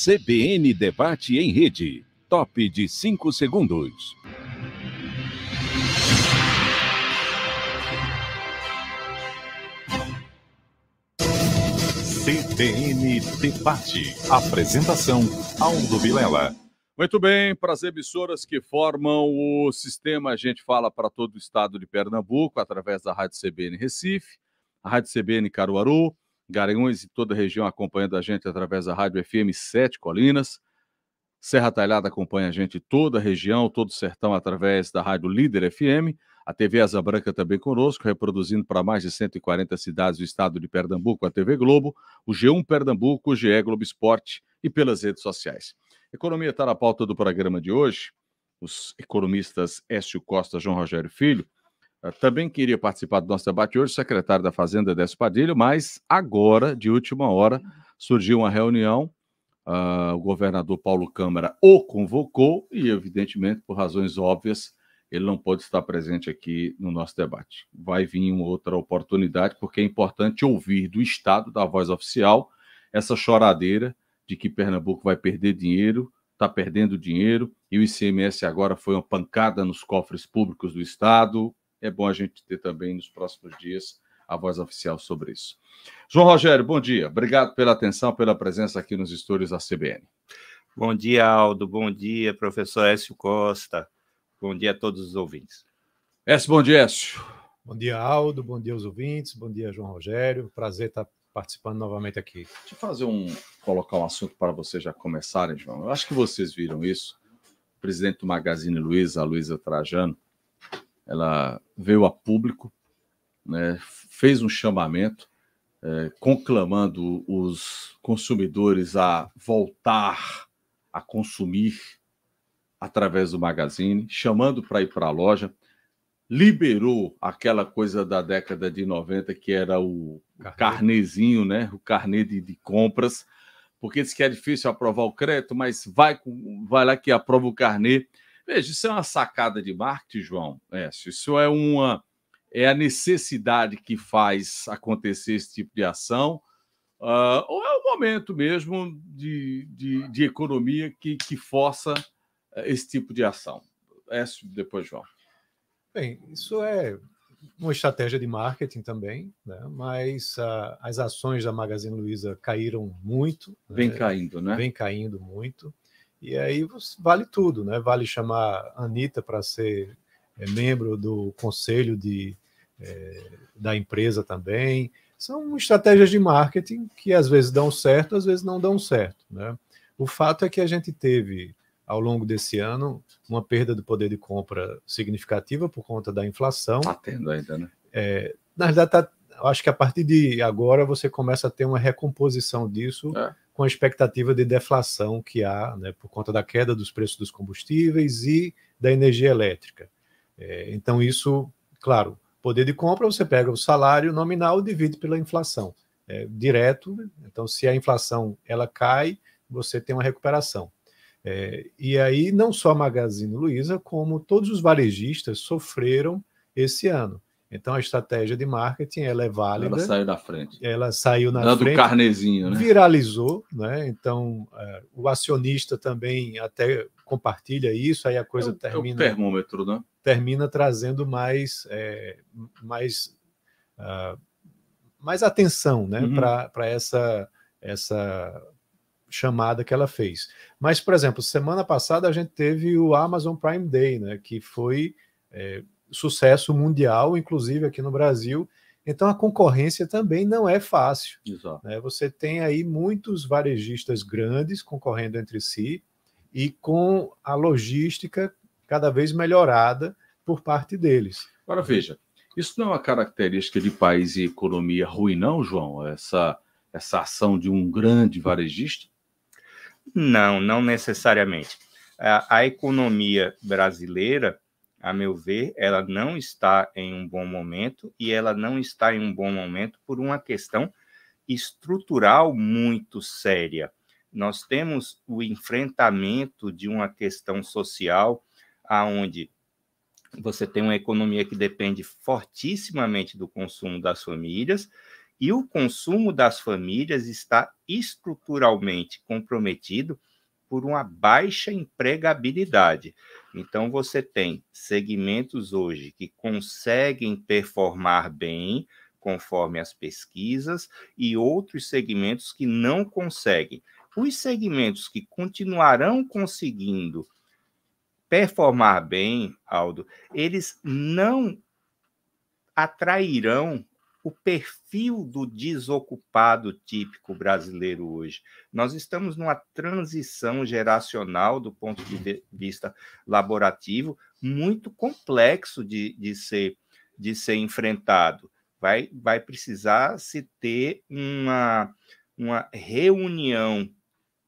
CBN Debate em Rede. Top de 5 segundos. CBN Debate. Apresentação, Aldo Vilela. Muito bem, para as emissoras que formam o sistema, a gente fala para todo o estado de Pernambuco, através da Rádio CBN Recife, a Rádio CBN Caruaru, Garanhuns e toda a região acompanhando a gente através da Rádio FM 7 Colinas, Serra Talhada acompanha a gente toda a região, todo o sertão através da Rádio Líder FM, a TV Asa Branca também conosco, reproduzindo para mais de 140 cidades do estado de Pernambuco, a TV Globo, o G1 Pernambuco, o GE Globo Esporte e pelas redes sociais. Economia está na pauta do programa de hoje. Os economistas Écio Costa, João Rogério Filho, também queria participar do nosso debate hoje, o secretário da Fazenda, Décio Padilha, mas agora, de última hora, surgiu uma reunião, o governador Paulo Câmara o convocou e, evidentemente, por razões óbvias, ele não pode estar presente aqui no nosso debate. Vai vir uma outra oportunidade, porque é importante ouvir do Estado, da voz oficial, essa choradeira de que Pernambuco vai perder dinheiro, está perdendo dinheiro, e o ICMS agora foi uma pancada nos cofres públicos do Estado. É bom a gente ter também, nos próximos dias, a voz oficial sobre isso. João Rogério, bom dia. Obrigado pela atenção, pela presença aqui nos estúdios da CBN. Bom dia, Aldo. Bom dia, professor Écio Costa. Bom dia a todos os ouvintes. Écio, bom dia, Écio. Bom dia, Aldo. Bom dia aos ouvintes. Bom dia, João Rogério. Prazer estar participando novamente aqui. Deixa eu colocar um assunto para vocês já começarem, João. Eu acho que vocês viram isso. O presidente do Magazine Luiza, a Luiza Trajano, ela veio a público, né, fez um chamamento, conclamando os consumidores a voltar a consumir através do Magazine, chamando para ir para a loja, liberou aquela coisa da década de 90, que era o carnezinho, né? O carnê de compras, porque diz que é difícil aprovar o crédito, mas vai lá que aprova o carnê. Veja, isso é uma sacada de marketing, João. Isso é a necessidade que faz acontecer esse tipo de ação, ou é o momento mesmo de economia que força esse tipo de ação? Depois, João. Bem, isso é uma estratégia de marketing também, né? Mas as ações da Magazine Luiza caíram muito. Vem caindo, né? Vem caindo muito. E aí vale tudo, né? Vale chamar a Anitta para ser membro do conselho da empresa também. São estratégias de marketing que às vezes dão certo, às vezes não dão certo, né? O fato é que a gente teve, ao longo desse ano, uma perda do poder de compra significativa por conta da inflação. Está tendo ainda, né? Na verdade, eu acho que a partir de agora você começa a ter uma recomposição disso com a expectativa de deflação que há, né, por conta da queda dos preços dos combustíveis e da energia elétrica. Então isso, claro, poder de compra, você pega o salário nominal e divide pela inflação. Direto, então se a inflação ela cai, você tem uma recuperação. E aí não só a Magazine Luiza, como todos os varejistas sofreram esse ano. Então a estratégia de marketing ela é válida. Ela saiu da frente. Ela saiu na dando frente. Dando carnezinho, né? Viralizou, né? Então o acionista também até compartilha isso, aí a coisa termina... É o termômetro, né? Termina trazendo mais atenção, né? Para essa chamada que ela fez. Mas, por exemplo, semana passada a gente teve o Amazon Prime Day, né, que foi sucesso mundial, inclusive aqui no Brasil. Então a concorrência também não é fácil. Exato. Né? Você tem aí muitos varejistas grandes concorrendo entre si e com a logística cada vez melhorada por parte deles. Agora veja, isso não é uma característica de país e economia ruim, não, João? Essa ação de um grande varejista? Não necessariamente. A economia brasileira, a meu ver, ela não está em um bom momento, e ela não está em um bom momento por uma questão estrutural muito séria. Nós temos o enfrentamento de uma questão social onde você tem uma economia que depende fortissimamente do consumo das famílias, E o consumo das famílias está estruturalmente comprometido por uma baixa empregabilidade. Então, você tem segmentos hoje que conseguem performar bem, conforme as pesquisas, e outros segmentos que não conseguem. Os segmentos que continuarão conseguindo performar bem, Aldo, eles não atrairão o perfil do desocupado típico brasileiro hoje. Nós estamos numa transição geracional do ponto de vista laborativo muito complexo de ser enfrentado. Vai precisar se ter uma reunião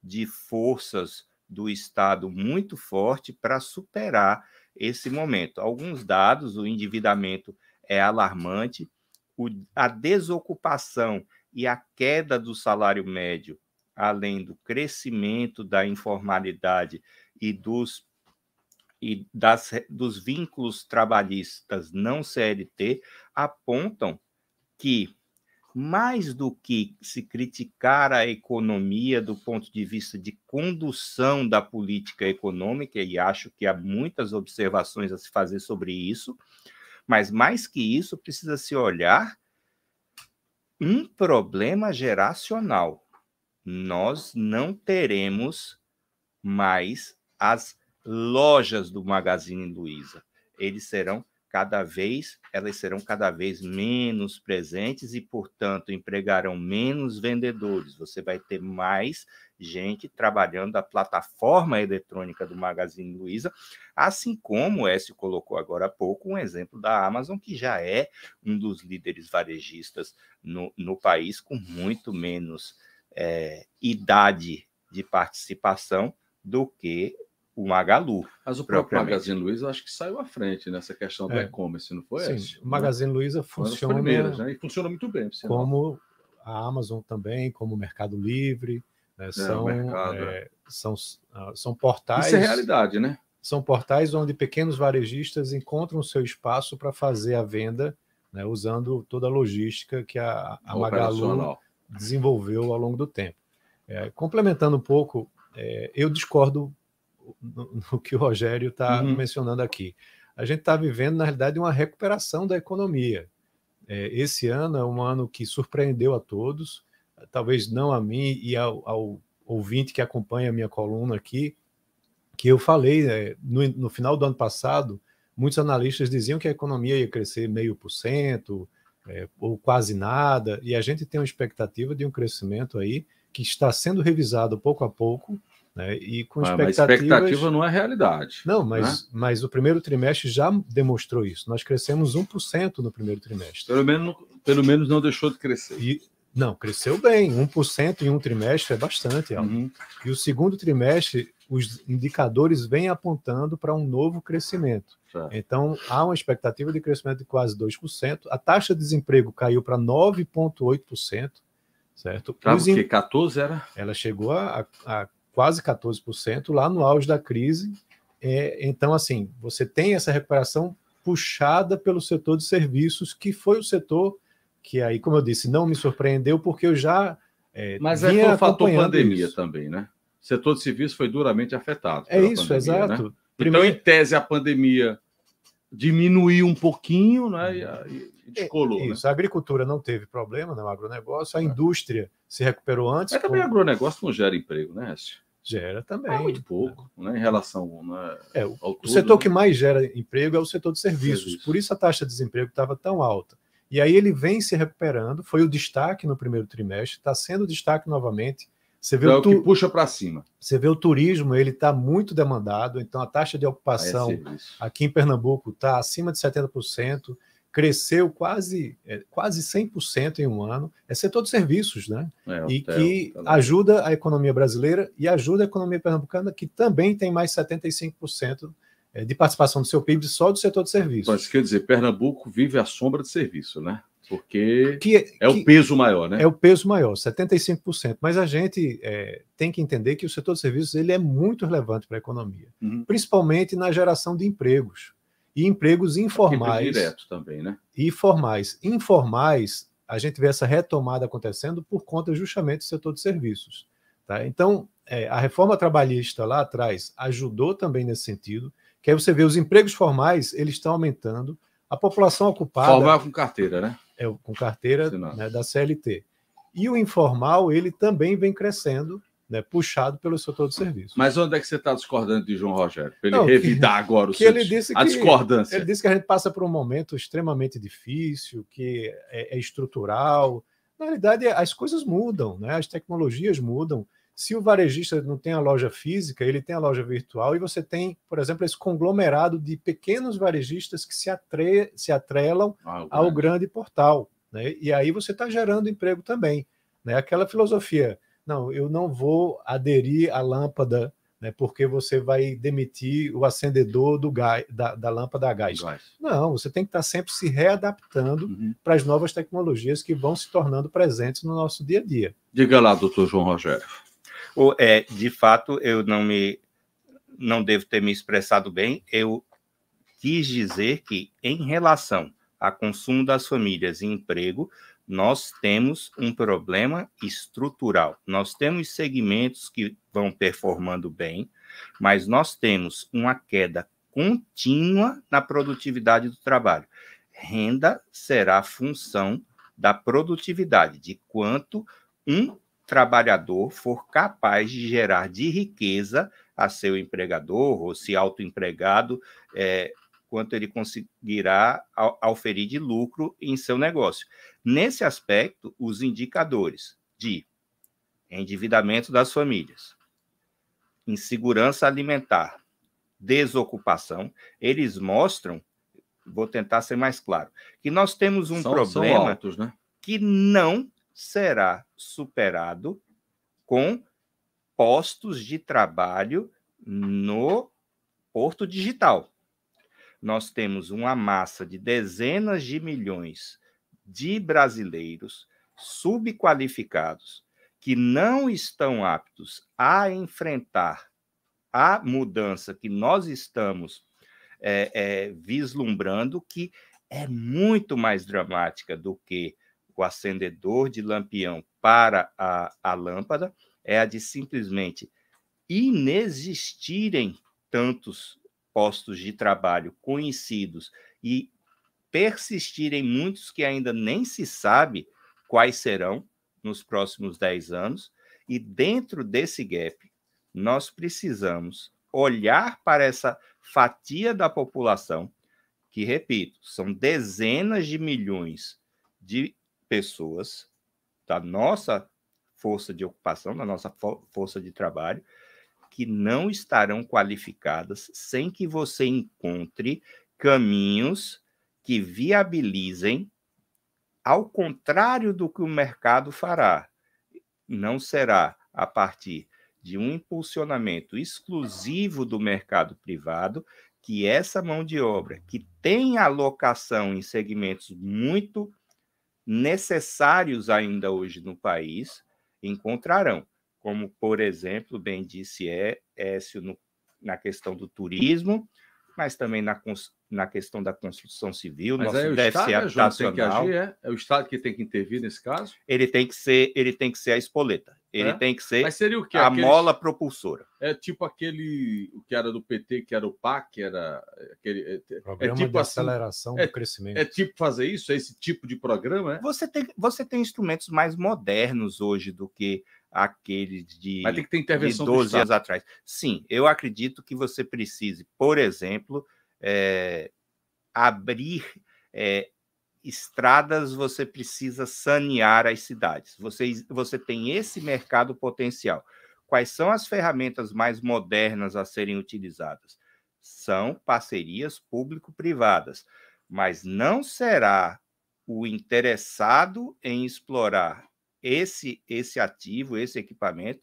de forças do Estado muito forte para superar esse momento. Alguns dados, o endividamento é alarmante, a desocupação e a queda do salário médio, além do crescimento da informalidade e dos vínculos trabalhistas não CLT, apontam que, mais do que se criticar a economia do ponto de vista de condução da política econômica, e acho que há muitas observações a se fazer sobre isso, mas mais que isso, precisa se olhar um problema geracional. Nós não teremos mais as lojas do Magazine Luiza. Elas serão cada vez menos presentes e, portanto, empregarão menos vendedores. Você vai ter mais gente trabalhando a plataforma eletrônica do Magazine Luiza, assim como o Écio colocou agora há pouco um exemplo da Amazon, que já é um dos líderes varejistas no país, com muito menos idade de participação do que o Magalu. Mas o próprio Magazine Luiza, eu acho que saiu à frente nessa questão do e-commerce, não foi? Sim, o Magazine Luiza funciona... primeiras, né? E funciona muito bem. Como a Amazon também, como o Mercado Livre, né? São portais... Isso é realidade, né? São portais onde pequenos varejistas encontram o seu espaço para fazer a venda, né? Usando toda a logística que a Magalu desenvolveu ao longo do tempo. Complementando um pouco, eu discordo no que o Rogério está mencionando aqui. A gente está vivendo, na realidade, uma recuperação da economia. Esse ano é um ano que surpreendeu a todos, talvez não a mim e ao ouvinte que acompanha a minha coluna aqui, que eu falei, no final do ano passado, muitos analistas diziam que a economia ia crescer 0,5%, ou quase nada, e a gente tem uma expectativa de um crescimento aí que está sendo revisado pouco a pouco, né? E com expectativa não é realidade. Não, mas o primeiro trimestre já demonstrou isso. Nós crescemos 1% no primeiro trimestre. Pelo menos não deixou de crescer. Não, cresceu bem. 1% em um trimestre é bastante alto. E o segundo trimestre, os indicadores vêm apontando para um novo crescimento. Então, há uma expectativa de crescimento de quase 2%. A taxa de desemprego caiu para 9,8%. Certo? Porque 14 era? Ela chegou a quase 14% lá no auge da crise. Então, assim, você tem essa recuperação puxada pelo setor de serviços, que foi o setor que aí, como eu disse, não me surpreendeu, porque eu já mas foi o fator pandemia também, né? O setor de serviços foi duramente afetado. Isso, pandemia, exato. Né? Então, em tese, a pandemia diminuiu um pouquinho, né? E descolou. Isso, né? A agricultura não teve problema, no agronegócio, a indústria se recuperou antes. Mas também o agronegócio não gera emprego, né, Écio? Gera também. Muito pouco, né, em relação ao o setor que mais gera emprego é o setor de serviços. Por isso a taxa de desemprego estava tão alta. E aí ele vem se recuperando, foi o destaque no primeiro trimestre, está sendo destaque novamente. Você vê o que puxa para cima. Você vê o turismo, ele está muito demandado, então a taxa de ocupação aqui em Pernambuco está acima de 70%, cresceu quase 100% em um ano. É setor de serviços, né? Que ajuda a economia brasileira e ajuda a economia pernambucana, que também tem mais 75% de participação do seu PIB só do setor de serviços. Mas quer dizer, Pernambuco vive à sombra de serviço, né? Porque o peso maior, né? É o peso maior, 75%. Mas a gente tem que entender que o setor de serviços ele é muito relevante para a economia, principalmente na geração de empregos. E empregos informais. Direto também, né? E formais. Informais, a gente vê essa retomada acontecendo por conta justamente do setor de serviços. Tá? Então, a reforma trabalhista lá atrás ajudou também nesse sentido, que aí você vê os empregos formais, eles estão aumentando, a população ocupada... Formal com carteira, né? Com carteira, né, da CLT. E o informal, ele também vem crescendo, né, puxado pelo setor de serviços. Mas onde é que você está discordando de João Rogério? Para ele revidar agora a discordância. Ele disse que a gente passa por um momento extremamente difícil, que é estrutural. Na realidade, as coisas mudam, né? As tecnologias mudam. Se o varejista não tem a loja física, ele tem a loja virtual, e você tem, por exemplo, esse conglomerado de pequenos varejistas que se atrelam ao grande portal, né? E aí você está gerando emprego também, né? Aquela filosofia, não, eu não vou aderir à lâmpada, né, porque você vai demitir o acendedor do gás, da lâmpada a gás. Não, você tem que estar sempre se readaptando para as novas tecnologias que vão se tornando presentes no nosso dia a dia. Diga lá, doutor João Rogério. De fato, eu não devo ter me expressado bem. Eu quis dizer que, em relação a consumo das famílias e emprego, nós temos um problema estrutural. Nós temos segmentos que vão performando bem, mas nós temos uma queda contínua na produtividade do trabalho. Renda será função da produtividade, de quanto um trabalhador for capaz de gerar de riqueza a seu empregador, ou se autoempregado, quanto ele conseguirá auferir de lucro em seu negócio. Nesse aspecto, os indicadores de endividamento das famílias, insegurança alimentar, desocupação, eles mostram, vou tentar ser mais claro, que nós temos um problema altos, né? Que não será superado com postos de trabalho no Porto Digital. Nós temos uma massa de dezenas de milhões de brasileiros subqualificados que não estão aptos a enfrentar a mudança que nós estamos vislumbrando, que é muito mais dramática do que o acendedor de lampião para a lâmpada, é a de simplesmente inexistirem tantos postos de trabalho conhecidos e persistirem muitos que ainda nem se sabe quais serão nos próximos 10 anos, e dentro desse gap, nós precisamos olhar para essa fatia da população, que, repito, são dezenas de milhões de pessoas da nossa força de ocupação, da nossa força de trabalho, que não estarão qualificadas sem que você encontre caminhos que viabilizem, ao contrário do que o mercado fará. Não será a partir de um impulsionamento exclusivo do mercado privado que essa mão de obra, que tem alocação em segmentos muito necessários ainda hoje no país, encontrarão, como, por exemplo, bem disse Écio, na questão do turismo, mas também na questão da construção civil, mas nosso aí déficit habitacional. Tem que agir, é o Estado que tem que intervir nesse caso? Ele tem que ser a espoleta. Ele tem que ser mas seria o quê? mola propulsora. É tipo aquele o que era do PT, que era o PAC, que era aquele programa tipo de aceleração do crescimento. É tipo fazer isso? É esse tipo de programa? Você tem instrumentos mais modernos hoje do que aqueles Mas tem que ter intervenção de 12 anos atrás. Sim, eu acredito que você precise, por exemplo, abrir estradas, você precisa sanear as cidades. Você tem esse mercado potencial. Quais são as ferramentas mais modernas a serem utilizadas? São parcerias público-privadas, mas não será o interessado em explorar esse ativo, esse equipamento,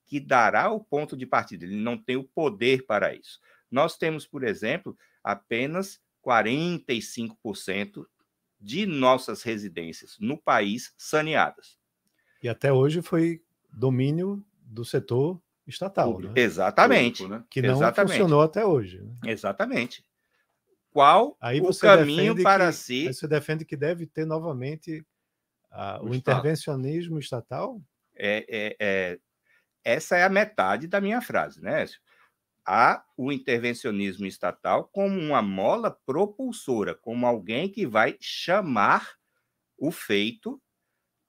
que dará o ponto de partida. Ele não tem o poder para isso. Nós temos, por exemplo, apenas 45% de nossas residências no país saneadas. E até hoje foi domínio do setor estatal, né? Exatamente. Público, né? Que não funcionou até hoje. Né? Exatamente. Qual aí o caminho para si? Aí você defende que deve ter novamente O intervencionismo estatal? Essa é a metade da minha frase, né, Écio? Há o intervencionismo estatal como uma mola propulsora, como alguém que vai chamar o feito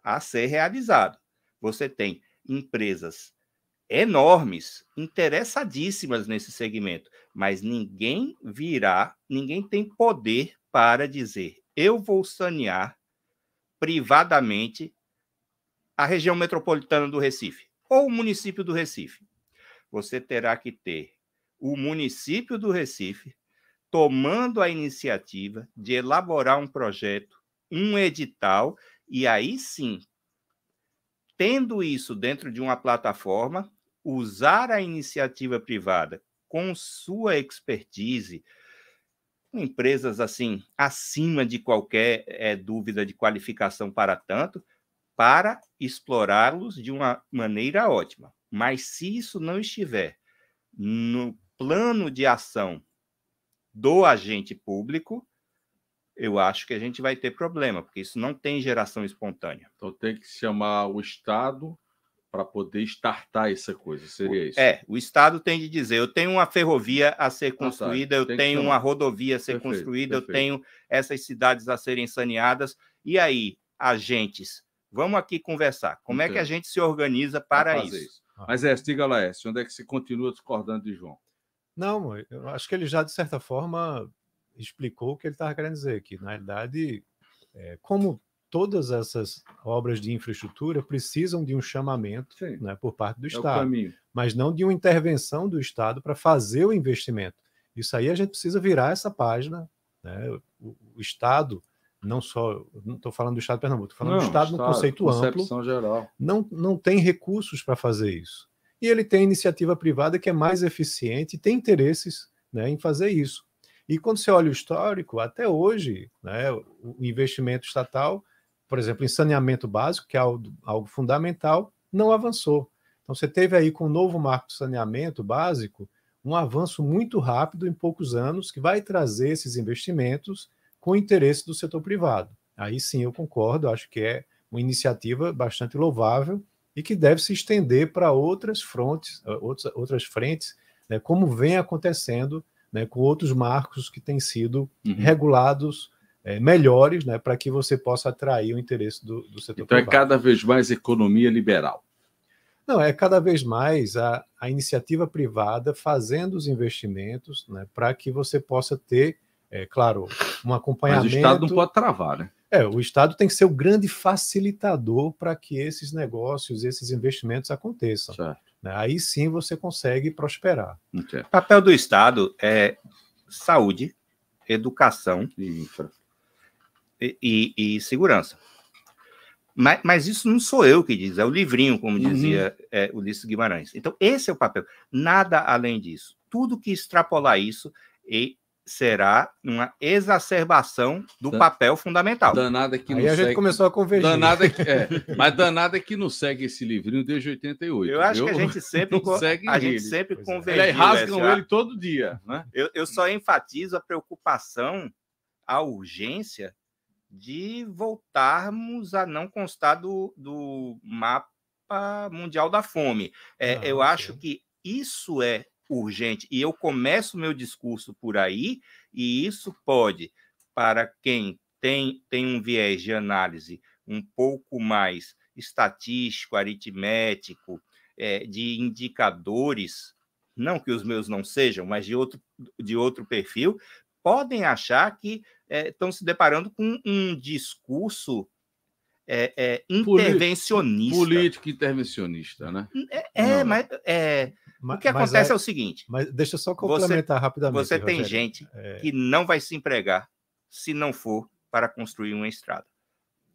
a ser realizado. Você tem empresas enormes, interessadíssimas nesse segmento, mas ninguém tem poder para dizer: eu vou sanear privadamente a região metropolitana do Recife ou o município do Recife. Você terá que ter o município do Recife tomando a iniciativa de elaborar um projeto, um edital, e aí sim, tendo isso dentro de uma plataforma, usar a iniciativa privada com sua expertise, com empresas assim, acima de qualquer dúvida de qualificação para tanto, para explorá-los de uma maneira ótima. Mas se isso não estiver no plano de ação do agente público, eu acho que a gente vai ter problema, porque isso não tem geração espontânea. Então tem que chamar o Estado para poder startar essa coisa, seria isso? O Estado tem de dizer: eu tenho uma ferrovia a ser construída, eu tenho uma rodovia a ser construída, eu tenho essas cidades a serem saneadas, e aí, agentes, vamos aqui conversar. Como é que a gente se organiza para isso? Mas, diga lá, onde é que você continua discordando de João? Não, eu acho que ele já, de certa forma, explicou o que ele estava querendo dizer, que, na realidade, como todas essas obras de infraestrutura precisam de um chamamento, né, por parte do Estado, mas não de uma intervenção do Estado para fazer o investimento. Isso aí a gente precisa virar essa página, né? O Estado, não estou falando do Estado de Pernambuco, estou falando do Estado no conceito amplo, geral. Não tem recursos para fazer isso. E ele tem iniciativa privada que é mais eficiente e tem interesses, né, em fazer isso. E quando você olha o histórico, até hoje, né, o investimento estatal, por exemplo, em saneamento básico, que é algo fundamental, não avançou. Então você teve aí com o novo marco de saneamento básico um avanço muito rápido em poucos anos que vai trazer esses investimentos com o interesse do setor privado. Aí sim eu concordo, acho que é uma iniciativa bastante louvável e que deve se estender para outras frentes, né, como vem acontecendo, né, com outros marcos que têm sido regulados melhores, né, para que você possa atrair o interesse do setor privado. Então é cada vez mais economia liberal. Não, é cada vez mais a iniciativa privada fazendo os investimentos, né, para que você possa ter, claro, um acompanhamento. Mas o Estado não pode travar, né? O Estado tem que ser o grande facilitador para que esses negócios, esses investimentos aconteçam. Certo. Aí sim você consegue prosperar. O papel do Estado é saúde, educação e segurança. Mas isso não sou eu que diz, é o livrinho, como dizia Ulisses Guimarães. Então, esse é o papel. Nada além disso. Tudo que extrapolar isso será uma exacerbação do papel fundamental. Danada que aí a gente começou a convergir. Mas danada que não segue esse livrinho desde 88. Eu acho que a gente sempre convergiu. Rasgam ele todo dia. Né? Eu só enfatizo a preocupação, a urgência de voltarmos a não constar do mapa mundial da fome. Eu acho que isso é urgente, e eu começo meu discurso por aí, e isso pode, para quem tem um viés de análise um pouco mais estatístico, aritmético, de indicadores, não que os meus não sejam, mas de outro perfil, podem achar que estão se deparando com um discurso intervencionista. Político intervencionista, né? O que acontece é o seguinte... Mas deixa eu só complementar rapidamente. Você tem gente que não vai se empregar se não for para construir uma estrada.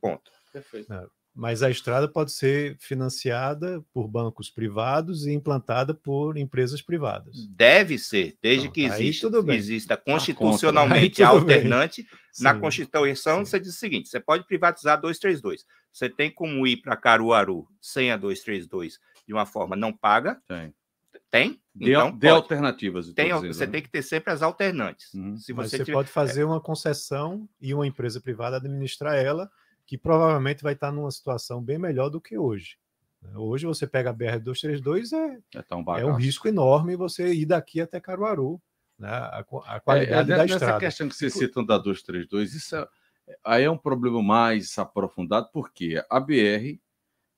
Ponto. Perfeito. Mas a estrada pode ser financiada por bancos privados e implantada por empresas privadas. Deve ser, desde que exista constitucionalmente alternante. Na Constituição, você diz o seguinte: você pode privatizar a 232. Você tem como ir para Caruaru sem a 232 de uma forma não paga? Tem? Então, dê alternativas. Você tem que ter sempre as alternantes. Se você pode fazer uma concessão e uma empresa privada administrar ela, que provavelmente vai estar numa situação bem melhor do que hoje. Hoje você pega a BR-232, é um risco enorme você ir daqui até Caruaru, né? A qualidade da estrada. Essa questão que vocês citam da 232, aí é um problema mais aprofundado, porque a BR,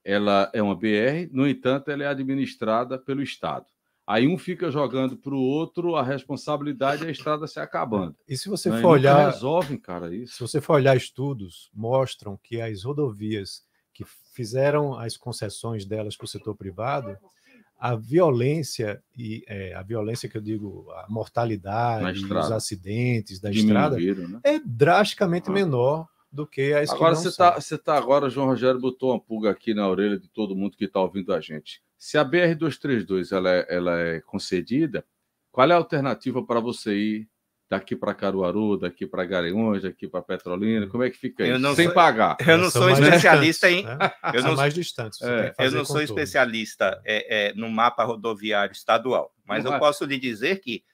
ela é uma BR, no entanto, ela é administrada pelo Estado. Aí um fica jogando para o outro a responsabilidade e a estrada se acabando. E se você for olhar... resolvem, cara, isso. Se você for olhar estudos, mostram que as rodovias que fizeram as concessões delas para o setor privado, a violência, a violência que eu digo, a mortalidade, os acidentes da estrada, né? É drasticamente menor do que as agora, que não você tá agora, João Rogério botou uma pulga aqui na orelha de todo mundo que está ouvindo a gente. Se a BR-232 ela é concedida, qual é a alternativa para você ir daqui para Caruaru, daqui para Garanhuns, daqui para Petrolina? Como é que fica isso? Sem pagar. Eu não sou especialista em... São mais distantes. Eu não sou especialista no mapa rodoviário estadual, mas eu posso lhe dizer que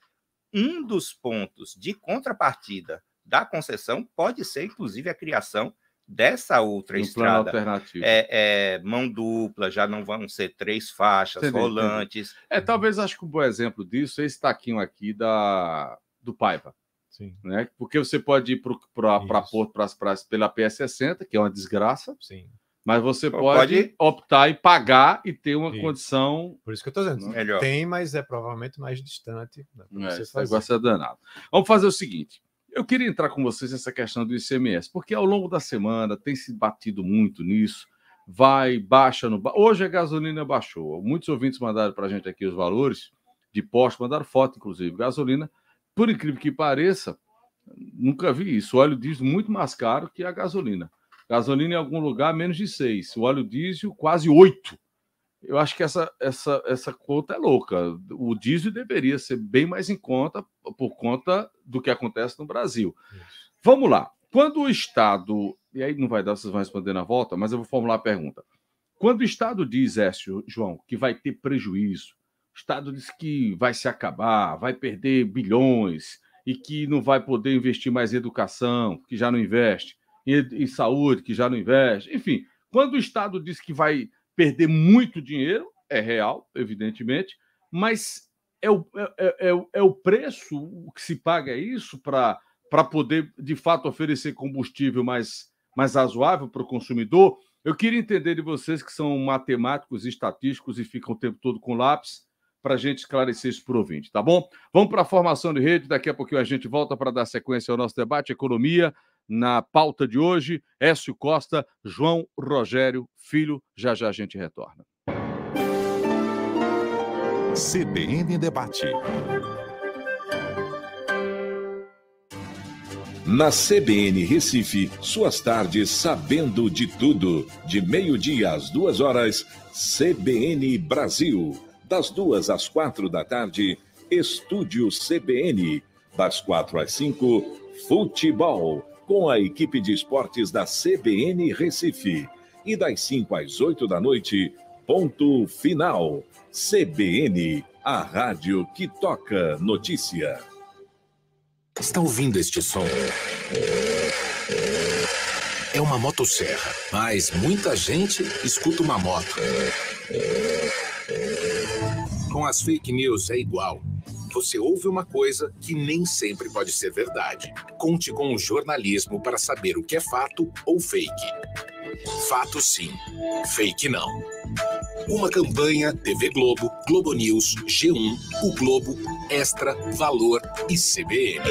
um dos pontos de contrapartida da concessão pode ser, inclusive, a criação dessa outra estrada. Mão dupla, já não vão ser 3 faixas, rolantes. Talvez, acho que um bom exemplo disso é esse taquinho aqui do Paiva. Sim. Né? Porque você pode ir para Porto pela PS60, que é uma desgraça. Sim. Mas você pode optar e pagar e ter uma condição... Por isso que eu estou dizendo. Melhor. Tem, mas é provavelmente mais distante. Esse negócio é danado. Vamos fazer o seguinte. Eu queria entrar com vocês nessa questão do ICMS, porque ao longo da semana tem se batido muito nisso. Baixa no... Hoje a gasolina baixou. Muitos ouvintes mandaram para a gente aqui os valores de posto, mandaram foto, inclusive. Gasolina, por incrível que pareça, nunca vi isso. O óleo diesel muito mais caro que a gasolina. Gasolina em algum lugar menos de 6. O óleo diesel quase 8. Eu acho que essa conta é louca. O diesel deveria ser bem mais em conta por conta do que acontece no Brasil. Isso. Vamos lá. Quando o Estado... E aí não vai dar, vocês vão responder na volta, mas eu vou formular a pergunta. Quando o Estado diz, João, que vai ter prejuízo, o Estado diz que vai se acabar, vai perder bilhões e que não vai poder investir mais em educação, que já não investe, em saúde, que já não investe, enfim. Quando o Estado diz que vai perder muito dinheiro, é real, evidentemente, mas é o preço que se paga isso para poder, de fato, oferecer combustível mais razoável para o consumidor. Eu queria entender de vocês que são matemáticos e estatísticos e ficam o tempo todo com lápis, para a gente esclarecer isso para o ouvinte, tá bom? Vamos para a formação de rede, daqui a pouquinho a gente volta para dar sequência ao nosso debate Economia. Na pauta de hoje, Écio Costa, João Rogério Filho. Já já a gente retorna. CBN Debate. Na CBN Recife, suas tardes sabendo de tudo. De 12h às 2h, CBN Brasil. Das 2 às 4 da tarde, Estúdio CBN. Das 4 às 5, Futebol, com a equipe de esportes da CBN Recife. E das 5 às 8 da noite, Ponto Final. CBN, a rádio que toca notícia. Está ouvindo este som? É uma motosserra, mas muita gente escuta uma moto. Com as fake news é igual. Você ouve uma coisa que nem sempre pode ser verdade. Conte com o jornalismo para saber o que é fato ou fake. Fato sim, fake não. Uma campanha TV Globo, Globo News, G1, O Globo, Extra, Valor e CBN.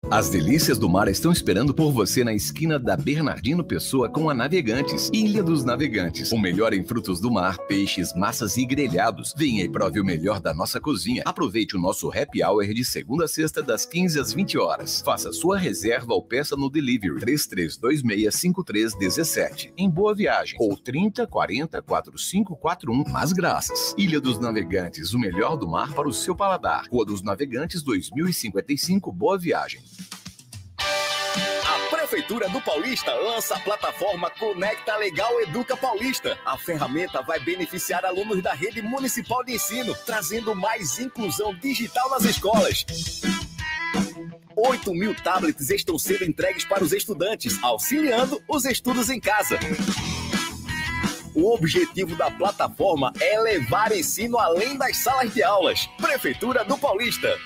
As delícias do mar estão esperando por você na esquina da Bernardino Pessoa com a Navegantes, Ilha dos Navegantes. O melhor em frutos do mar, peixes, massas e grelhados. Venha e prove o melhor da nossa cozinha. Aproveite o nosso happy hour de segunda a sexta, das 15 às 20 horas. Faça sua reserva ou peça no delivery 33265317. Em Boa Viagem, ou 30404541. Mas graças. Ilha dos Navegantes, o melhor do mar para o seu paladar. Rua dos Navegantes, 2055, Boa Viagem. A Prefeitura do Paulista lança a plataforma Conecta Legal Educa Paulista. A ferramenta vai beneficiar alunos da rede municipal de ensino, trazendo mais inclusão digital nas escolas. 8.000 tablets estão sendo entregues para os estudantes, auxiliando os estudos em casa. O objetivo da plataforma é levar ensino além das salas de aulas. Prefeitura do Paulista.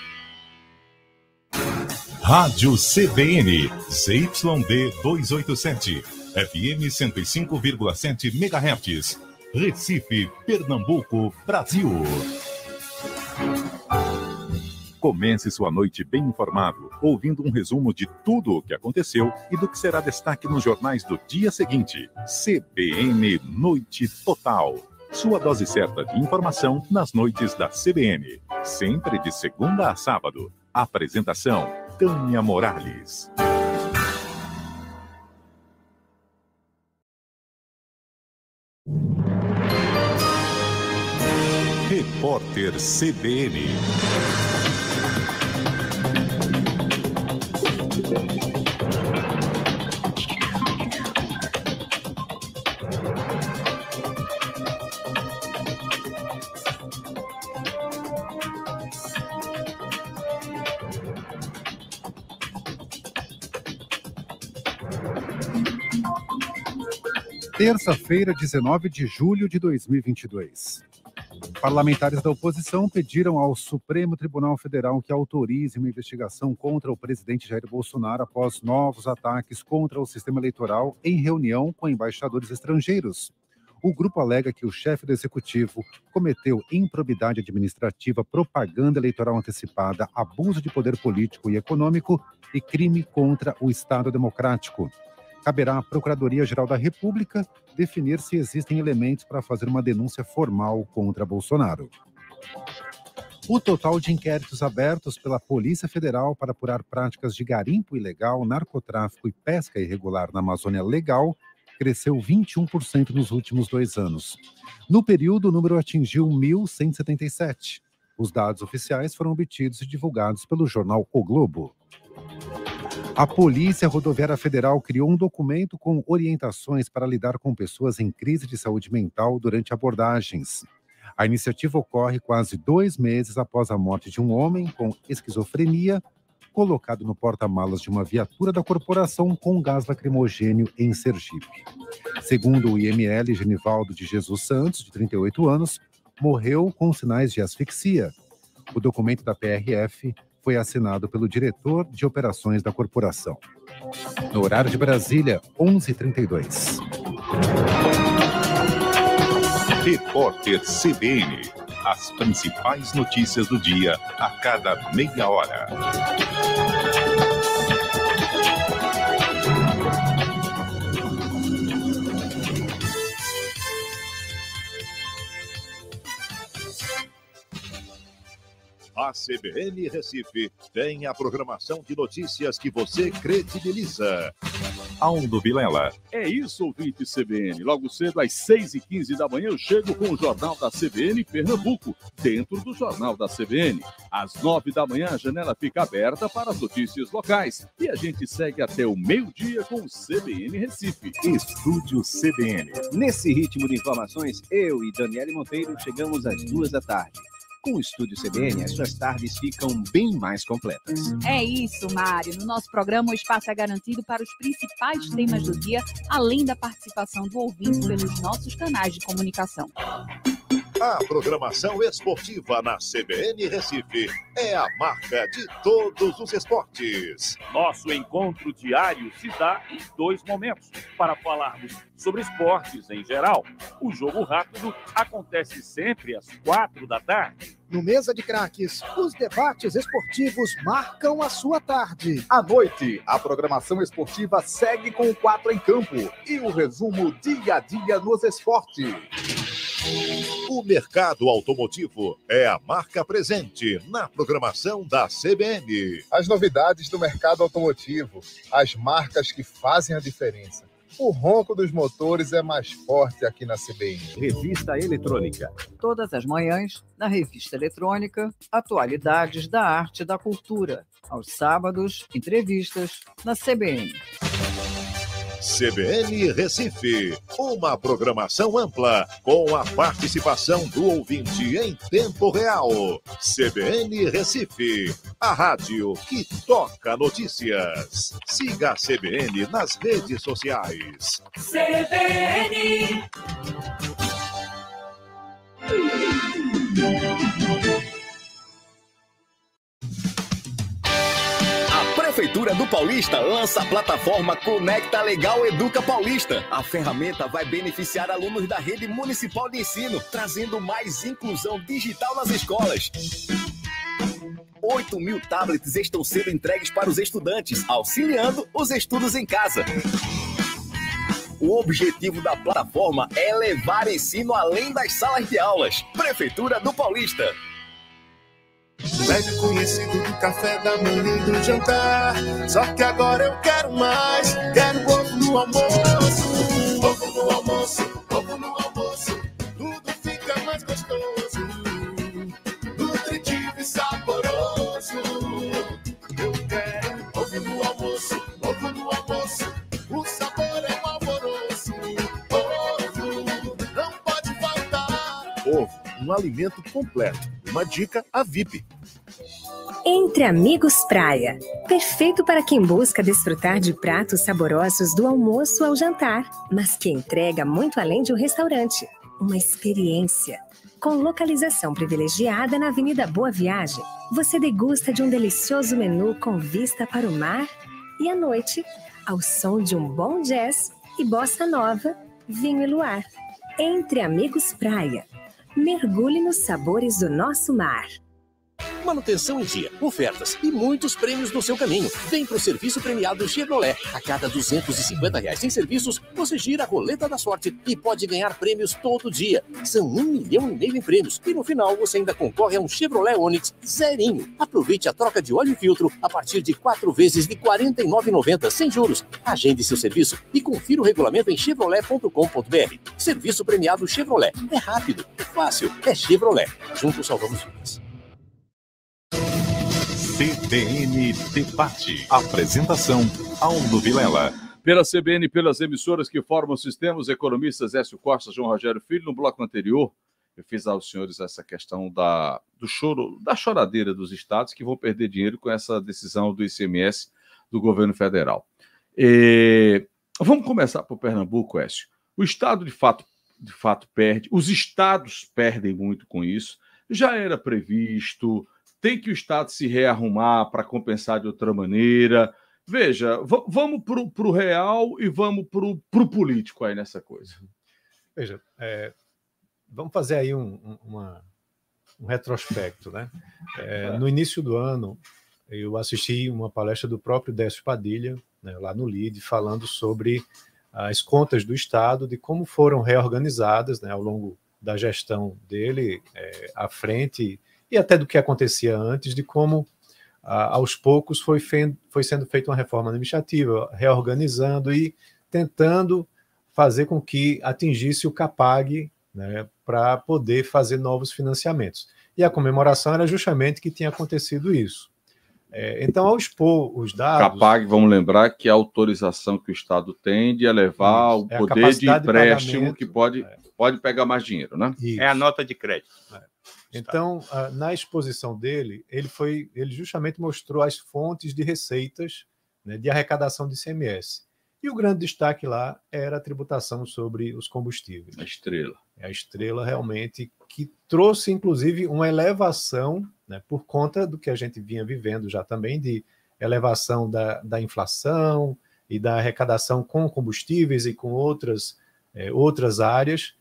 Rádio CBN, ZYD 287, FM 105,7 MHz, Recife, Pernambuco, Brasil. Comece sua noite bem informado, ouvindo um resumo de tudo o que aconteceu e do que será destaque nos jornais do dia seguinte. CBN Noite Total. Sua dose certa de informação nas noites da CBN. Sempre de segunda a sábado. Apresentação: Tânia Morales. Repórter CBN. Terça-feira, 19 de julho de 2022. Parlamentares da oposição pediram ao Supremo Tribunal Federal que autorize uma investigação contra o presidente Jair Bolsonaro após novos ataques contra o sistema eleitoral em reunião com embaixadores estrangeiros. O grupo alega que o chefe do executivo cometeu improbidade administrativa, propaganda eleitoral antecipada, abuso de poder político e econômico e crime contra o Estado Democrático. Caberá à Procuradoria-Geral da República definir se existem elementos para fazer uma denúncia formal contra Bolsonaro. O total de inquéritos abertos pela Polícia Federal para apurar práticas de garimpo ilegal, narcotráfico e pesca irregular na Amazônia Legal cresceu 21% nos últimos 2 anos. No período, o número atingiu 1.177. Os dados oficiais foram obtidos e divulgados pelo jornal O Globo. A Polícia Rodoviária Federal criou um documento com orientações para lidar com pessoas em crise de saúde mental durante abordagens. A iniciativa ocorre quase 2 meses após a morte de um homem com esquizofrenia, colocado no porta-malas de uma viatura da corporação com gás lacrimogênio em Sergipe. Segundo o IML, Genivaldo de Jesus Santos, de 38 anos, morreu com sinais de asfixia. O documento da PRF foi assinado pelo diretor de operações da corporação. No horário de Brasília, 11h32. Repórter CBN. As principais notícias do dia a cada meia hora. A CBN Recife tem a programação de notícias que você credibiliza. Aldo Vilela. É isso, ouvinte CBN. Logo cedo, às 6h15 da manhã, eu chego com o Jornal da CBN Pernambuco, dentro do Jornal da CBN. Às 9 da manhã, a janela fica aberta para as notícias locais. E a gente segue até o meio-dia com o CBN Recife. Estúdio CBN. Nesse ritmo de informações, eu e Daniele Monteiro chegamos às 2 da tarde. Com o Estúdio CBN, as suas tardes ficam bem mais completas. É isso, Mário. No nosso programa, o espaço é garantido para os principais temas do dia, além da participação do ouvinte pelos nossos canais de comunicação. A programação esportiva na CBN Recife é a marca de todos os esportes. Nosso encontro diário se dá em 2 momentos, para falarmos sobre esportes em geral. O Jogo Rápido acontece sempre às 4 da tarde. No Mesa de Craques, os debates esportivos marcam a sua tarde. À noite, a programação esportiva segue com o 4 em Campo e o resumo dia a dia nos esportes. O mercado automotivo é a marca presente na programação da CBN. As novidades do mercado automotivo, as marcas que fazem a diferença. O ronco dos motores é mais forte aqui na CBN. Revista Eletrônica. Todas as manhãs, na Revista Eletrônica, atualidades da arte e da cultura. Aos sábados, entrevistas na CBN. CBN Recife, uma programação ampla com a participação do ouvinte em tempo real. CBN Recife, a rádio que toca notícias. Siga a CBN nas redes sociais. CBN. A Prefeitura do Paulista lança a plataforma Conecta Legal Educa Paulista. A ferramenta vai beneficiar alunos da rede municipal de ensino, trazendo mais inclusão digital nas escolas. 8.000 tablets estão sendo entregues para os estudantes, auxiliando os estudos em casa. O objetivo da plataforma é levar ensino além das salas de aulas. Prefeitura do Paulista. Velho conhecido do café da manhã e do jantar. Só que agora eu quero mais. Quero ovo no almoço. Ovo no almoço, ovo no almoço. Tudo fica mais gostoso. Nutritivo e saboroso. Eu quero ovo no almoço, ovo no almoço. O sabor é um alvoroço. Ovo não pode faltar. Ovo, um alimento completo. Uma dica, a VIP. Entre Amigos Praia. Perfeito para quem busca desfrutar de pratos saborosos do almoço ao jantar, mas que entrega muito além de um restaurante. Uma experiência. Com localização privilegiada na Avenida Boa Viagem, você degusta de um delicioso menu com vista para o mar e à noite, ao som de um bom jazz e bossa nova, vinho e luar. Entre Amigos Praia. Mergulhe nos sabores do nosso mar. Manutenção em dia, ofertas e muitos prêmios no seu caminho. Vem pro serviço premiado Chevrolet. A cada R$250 em serviços, você gira a roleta da sorte e pode ganhar prêmios todo dia. São 1,5 milhão em prêmios. E no final, você ainda concorre a um Chevrolet Onix zerinho. Aproveite a troca de óleo e filtro a partir de 4 vezes de R$ 49,90 sem juros. Agende seu serviço e confira o regulamento em chevrolet.com.br. Serviço premiado Chevrolet. É rápido, é fácil, é Chevrolet. Juntos salvamos vidas. CBN Debate. Apresentação, Aldo Vilela. Pela CBN e pelas emissoras que formam o sistema, os economistas Écio Costa, João Rogério Filho. No bloco anterior, eu fiz aos senhores essa questão do choro, da choradeira dos estados que vão perder dinheiro com essa decisão do ICMS do governo federal. Vamos começar por Pernambuco, Écio. O estado, de fato, perde. Os estados perdem muito com isso. Já era previsto. Tem que o Estado se rearrumar para compensar de outra maneira. Veja, vamos para o real e vamos para o político aí nessa coisa. Veja, vamos fazer aí um retrospecto, né? No início do ano, eu assisti uma palestra do próprio Décio Padilha, né, lá no LIDE, falando sobre as contas do Estado, de como foram reorganizadas, né, ao longo da gestão dele, à frente, e até do que acontecia antes, de como, aos poucos, foi sendo feita uma reforma administrativa, reorganizando e tentando fazer com que atingisse o CAPAG, né, para poder fazer novos financiamentos. E a comemoração era justamente que tinha acontecido isso. Então, ao expor os dados... CAPAG, vamos lembrar que a autorização que o Estado tem de elevar o poder de empréstimo, que pode pegar mais dinheiro, né? Isso. É a nota de crédito. Então, na exposição dele, ele justamente mostrou as fontes de receitas, né, de arrecadação de ICMS. E o grande destaque lá era a tributação sobre os combustíveis. A estrela. É a estrela, realmente, que trouxe, inclusive, uma elevação, né, por conta do que a gente vinha vivendo já também, de elevação da inflação e da arrecadação com combustíveis e com outras áreas,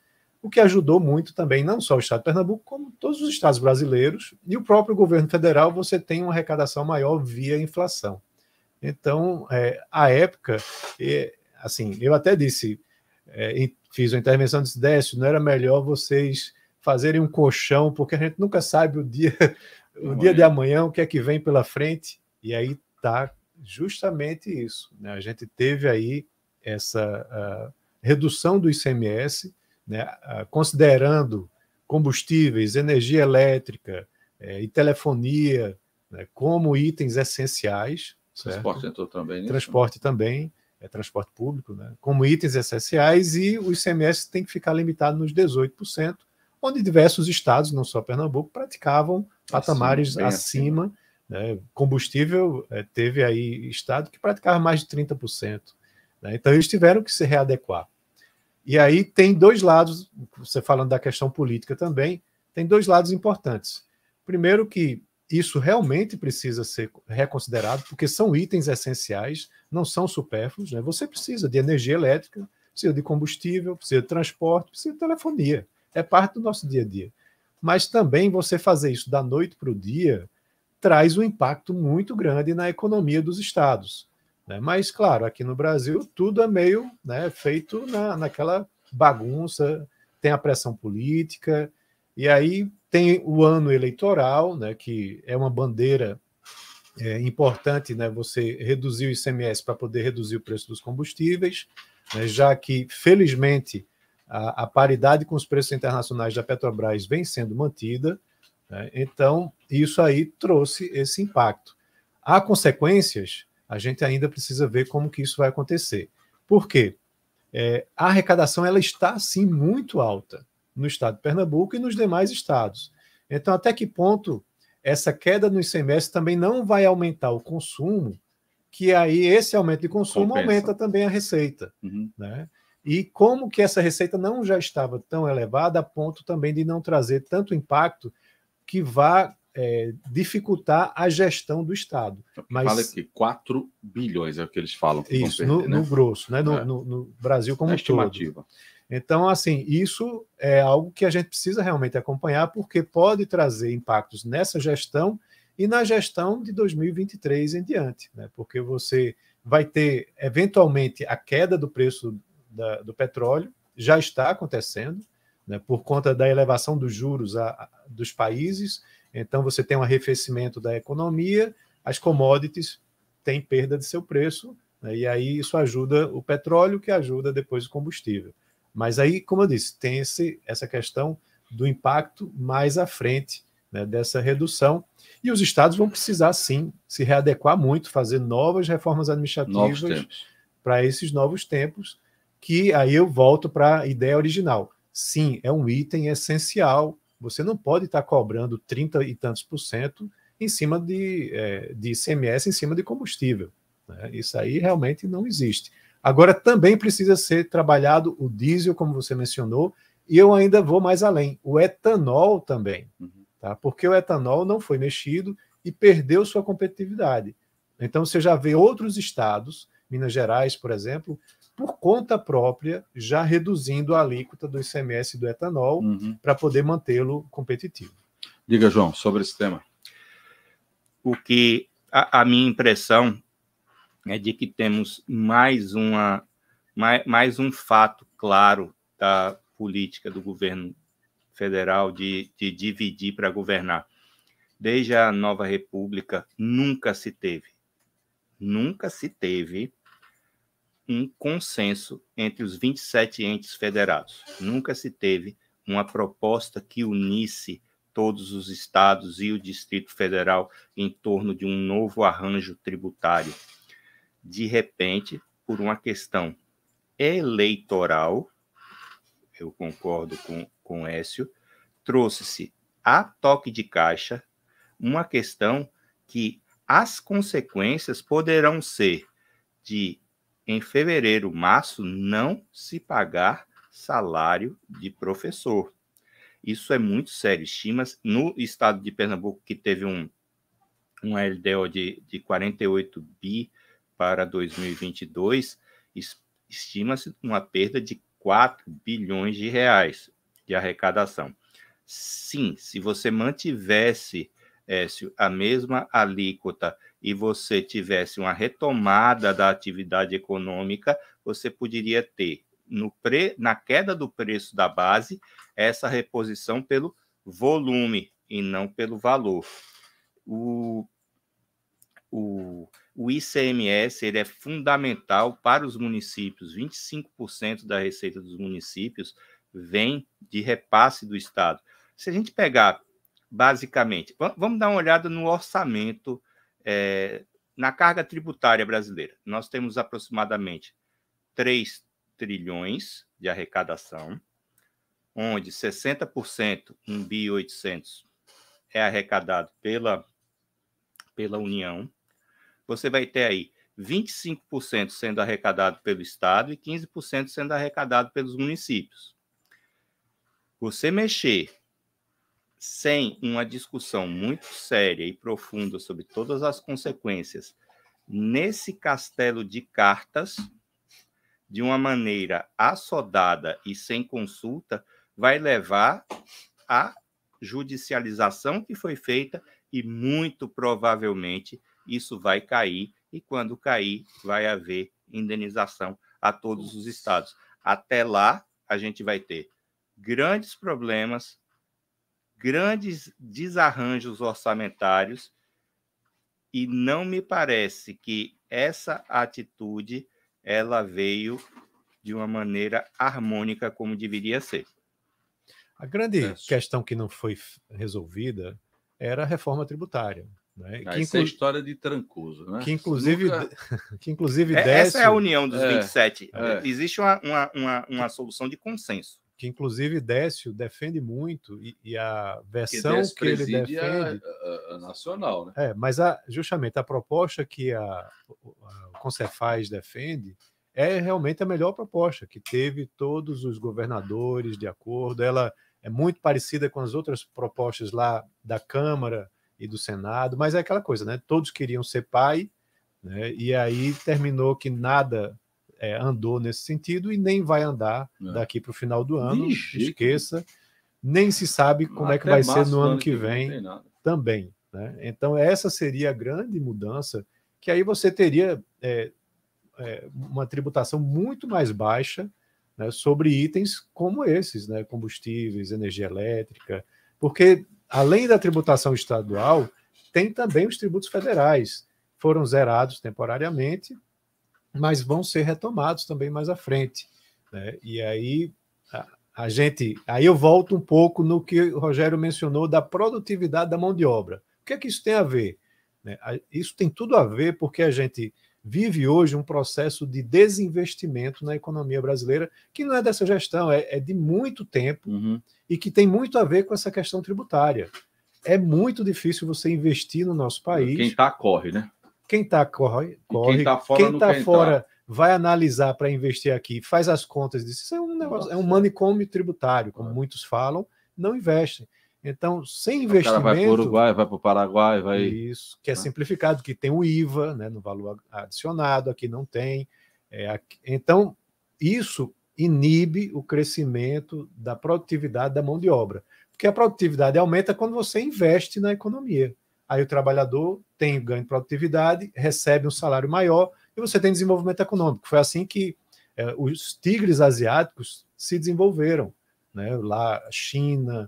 o que ajudou muito também, não só o Estado de Pernambuco, como todos os estados brasileiros, e o próprio governo federal, você tem uma arrecadação maior via inflação. Então, à época, assim, eu até disse, fiz uma intervenção, disse, Décio, não era melhor vocês fazerem um colchão, porque a gente nunca sabe o dia de amanhã, o que é que vem pela frente, e aí está justamente isso, né? A gente teve aí essa redução do ICMS, né, considerando combustíveis, energia elétrica e telefonia, né, como itens essenciais. Transporte entrou também. Transporte também. transporte público, né, como itens essenciais, e o ICMS tem que ficar limitado nos 18%, onde diversos estados, não só Pernambuco, praticavam patamares acima. Né, combustível, teve aí estado que praticava mais de 30%. Né, então, eles tiveram que se readequar. E aí tem dois lados, você falando da questão política também, tem dois lados importantes. Primeiro que isso realmente precisa ser reconsiderado, porque são itens essenciais, não são supérfluos. Né? Você precisa de energia elétrica, precisa de combustível, precisa de transporte, precisa de telefonia. É parte do nosso dia a dia. Mas também você fazer isso da noite para o dia traz um impacto muito grande na economia dos estados. Né? Mas, claro, aqui no Brasil tudo é meio, né, feito naquela bagunça, tem a pressão política, e aí tem o ano eleitoral, né, que é uma bandeira importante, né, você reduzir o ICMS para poder reduzir o preço dos combustíveis, né, já que, felizmente, a paridade com os preços internacionais da Petrobras vem sendo mantida, né, então isso aí trouxe esse impacto. Há consequências, a gente ainda precisa ver como que isso vai acontecer. Por quê? A arrecadação ela está, sim, muito alta no estado de Pernambuco e nos demais estados. Então, até que ponto essa queda no ICMS também não vai aumentar o consumo, que aí esse aumento de consumo aumenta também a receita. Né? E como que essa receita não já estava tão elevada a ponto também de não trazer tanto impacto que vá dificultar a gestão do Estado. Mas fala que 4 bilhões é o que eles falam. Que isso, vão perder, no grosso, né? No Brasil como um estimativa. Todo. Então, assim, isso é algo que a gente precisa realmente acompanhar, porque pode trazer impactos nessa gestão e na gestão de 2023 em diante, né? Porque você vai ter, eventualmente, a queda do preço do petróleo, já está acontecendo, né? Por conta da elevação dos juros dos países. Então, você tem um arrefecimento da economia, as commodities têm perda de seu preço, né? E aí isso ajuda o petróleo, que ajuda depois o combustível. Mas aí, como eu disse, tem essa questão do impacto mais à frente, né, dessa redução. E os estados vão precisar, sim, se readequar muito, fazer novas reformas administrativas para esses novos tempos, que aí eu volto para a ideia original. Sim, é um item essencial. Você não pode estar cobrando 30 e tantos % em cima de ICMS, em cima de combustível. Né? Isso aí realmente não existe. Agora, também precisa ser trabalhado o diesel, como você mencionou, e eu ainda vou mais além, o etanol também, tá? Porque o etanol não foi mexido e perdeu sua competitividade. Então, você já vê outros estados, Minas Gerais, por exemplo, por conta própria, já reduzindo a alíquota do ICMS do etanol para poder mantê-lo competitivo. Diga, João, sobre esse tema. O que a minha impressão é de que temos mais um fato claro da política do governo federal de dividir para governar. Desde a Nova República, nunca se teve um consenso entre os 27 entes federados. Nunca se teve uma proposta que unisse todos os estados e o Distrito Federal em torno de um novo arranjo tributário. De repente, por uma questão eleitoral, eu concordo com o Écio, trouxe-se a toque de caixa uma questão que as consequências poderão ser de, em fevereiro, março, não se pagar salário de professor. Isso é muito sério. Estima-se, no estado de Pernambuco, que teve um LDO de 48 bi para 2022, estima-se uma perda de 4 bilhões de reais de arrecadação. Sim, se você mantivesse, Écio, a mesma alíquota e você tivesse uma retomada da atividade econômica, você poderia ter, na queda do preço da base, essa reposição pelo volume e não pelo valor. O ICMS ele é fundamental para os municípios. 25% da receita dos municípios vem de repasse do Estado. Se a gente pegar, basicamente, vamos dar uma olhada no orçamento na carga tributária brasileira, nós temos aproximadamente 3 trilhões de arrecadação, onde 60%, 1.800, é arrecadado pela União. Você vai ter aí 25% sendo arrecadado pelo Estado e 15% sendo arrecadado pelos municípios. Você mexer sem uma discussão muito séria e profunda sobre todas as consequências nesse castelo de cartas, de uma maneira assodada e sem consulta, vai levar à judicialização que foi feita e, muito provavelmente, isso vai cair, e quando cair, vai haver indenização a todos os estados. Até lá, a gente vai ter grandes problemas, grandes desarranjos orçamentários, e não me parece que essa atitude ela veio de uma maneira harmônica como deveria ser. A grande questão que não foi resolvida era a reforma tributária. Né? Essa é a história de Trancoso, né? Que inclusive, Décio... Essa é a união dos 27. Existe uma solução de consenso. Que inclusive Décio defende muito, e a versão que ele defende... a nacional, né? Mas justamente a proposta que o Concefaz defende é realmente a melhor proposta, que teve todos os governadores de acordo. Ela é muito parecida com as outras propostas lá da Câmara e do Senado, mas é aquela coisa, né? Todos queriam ser pai, né? E aí terminou que nada andou nesse sentido e nem vai andar daqui para o final do ano. Esqueça. Nem se sabe como é que vai ser no ano que vem também. Né? Então, essa seria a grande mudança, que aí você teria uma tributação muito mais baixa, né, sobre itens como esses, né, combustíveis, energia elétrica, porque, além da tributação estadual, tem também os tributos federais. Foram zerados temporariamente, mas vão ser retomados também mais à frente. Né? E aí, aí eu volto um pouco no que o Rogério mencionou da produtividade da mão de obra. O que é que isso tem a ver? Né? Isso tem tudo a ver porque a gente vive hoje um processo de desinvestimento na economia brasileira, que não é dessa gestão, é de muito tempo, e que tem muito a ver com essa questão tributária. É muito difícil você investir no nosso país. Quem está, corre, né? Quem está, corre. Quem está fora, quem está fora vai analisar para investir aqui, faz as contas disso. Isso é um negócio, é um manicômio tributário, como muitos falam, não investem. Então, sem investimento... O cara vai para o Uruguai, vai para o Paraguai, vai... Isso, que é simplificado, que tem o IVA, né, no valor adicionado, aqui não tem. Então, isso inibe o crescimento da produtividade da mão de obra. Porque a produtividade aumenta quando você investe na economia. Aí o trabalhador tem ganho de produtividade, recebe um salário maior e você tem desenvolvimento econômico. Foi assim que os tigres asiáticos se desenvolveram. Né? Lá, China...